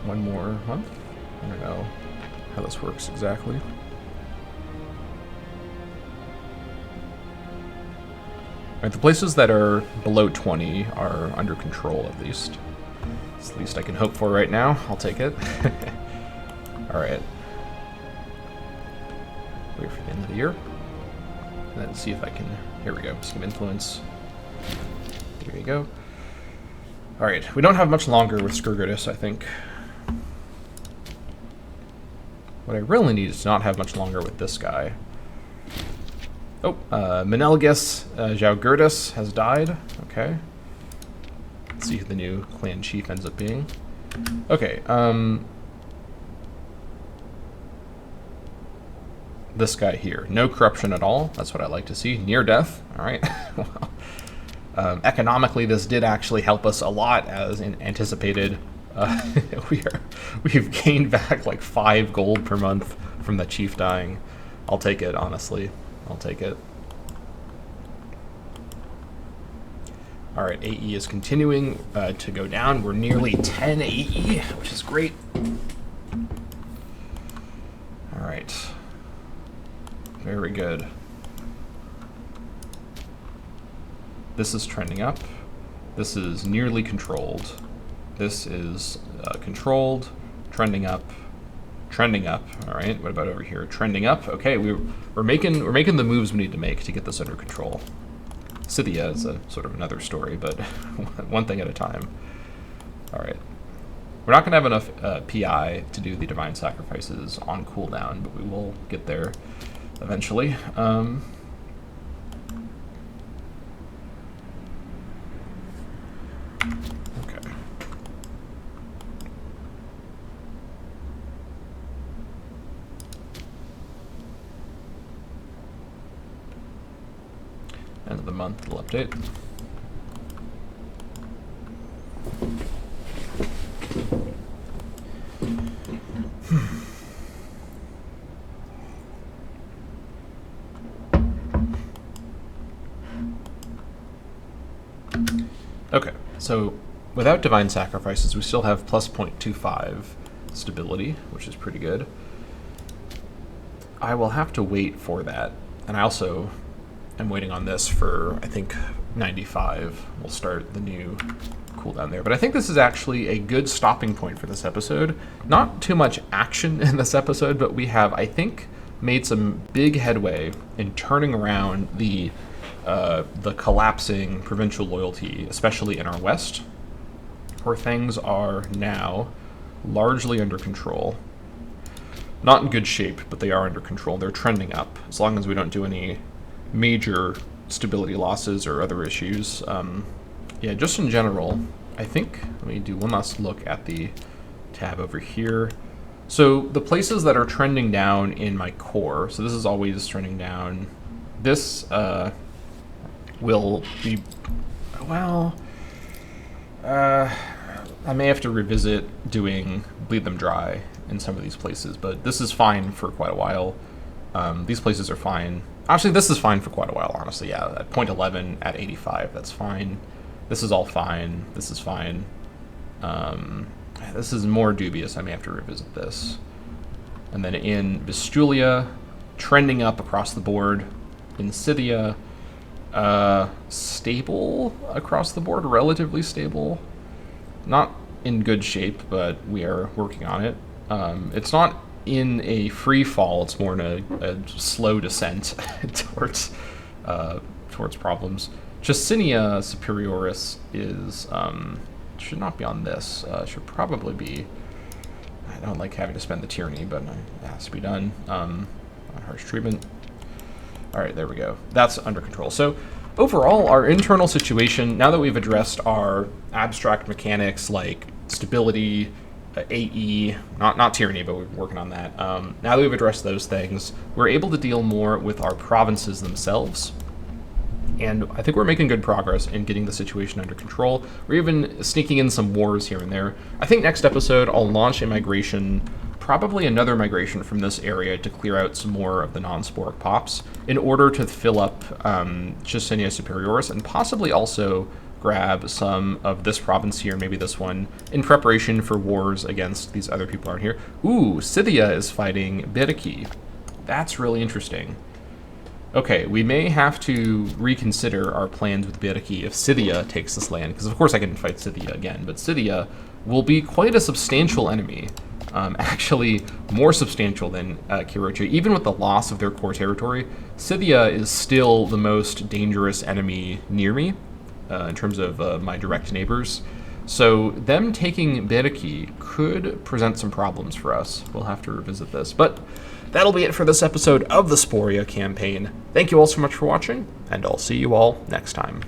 One more month? I don't know how this works exactly. Alright, the places that are below 20 are under control at least. It's the least I can hope for right now. I'll take it. Alright. Wait for the end of the year. And then see if I can... Here we go. Scheme influence. There you go. Alright, we don't have much longer with Skurgurtus, I think. What I really need is to not have much longer with this guy. Oh, Menelgus Jaugurtus has died. Okay. Let's see who the new clan chief ends up being. Okay, this guy here. No corruption at all. That's what I like to see. Near death. All right. Well, economically, this did actually help us a lot, as anticipated. We've gained back like 5 gold per month from the chief dying. I'll take it, honestly. I'll take it. Alright, AE is continuing to go down. We're nearly 10 AE, which is great. Alright. Very good. This is trending up. This is nearly controlled. This is controlled, trending up. All right, what about over here? Trending up. Okay, we're making the moves we need to make to get this under control. Scythia is a sort of another story, but one thing at a time. All right, we're not gonna have enough PI to do the divine sacrifices on cooldown, but we will get there eventually. End of the month, we'll update. Okay, so without divine sacrifices, we still have plus 0.25 stability, which is pretty good. I will have to wait for that, and I also am waiting on this for, I think, 95. We'll start the new cooldown there. But I think this is actually a good stopping point for this episode. Not too much action in this episode, but we have, I think, made some big headway in turning around the collapsing provincial loyalty, especially in our west, where things are now largely under control. Not in good shape, but they are under control. They're trending up, as long as we don't do any major stability losses or other issues. Yeah, just in general, I think, let me do one last look at the tab over here. So the places that are trending down in my core, so this is always trending down. This will be, well, I may have to revisit doing Bleed Them Dry in some of these places, but this is fine for quite a while. These places are fine. Actually, this is fine for quite a while, honestly, yeah. At point 11, at 85, that's fine. This is all fine. This is fine. This is more dubious. I may have to revisit this. And then in Vestulia, trending up across the board. In Scythia, stable across the board, relatively stable. Not in good shape, but we are working on it. It's not in a free fall, it's more in a slow descent towards problems. Justinia Superioris is should not be on this. Should probably be. I don't like having to spend the tyranny, but it has to be done. Harsh treatment. All right, there we go. That's under control. So overall, our internal situation, now that we've addressed our abstract mechanics like stability, AE, not tyranny, but we're working on that. Now that we've addressed those things, we're able to deal more with our provinces themselves. And I think we're making good progress in getting the situation under control. We're even sneaking in some wars here and there. I think next episode I'll launch a migration, probably another migration from this area to clear out some more of the non-sporic pops in order to fill up Justinia Superioris and possibly also grab some of this province here, maybe this one, in preparation for wars against these other people around here. Ooh, Scythia is fighting Biriki. That's really interesting. Okay, we may have to reconsider our plans with Biriki if Scythia takes this land, because of course I can fight Scythia again, but Scythia will be quite a substantial enemy. Actually, more substantial than Kirocha. Even with the loss of their core territory, Scythia is still the most dangerous enemy near me, in terms of my direct neighbors. So them taking Biriki could present some problems for us. We'll have to revisit this. But that'll be it for this episode of the Sporia campaign. Thank you all so much for watching, and I'll see you all next time.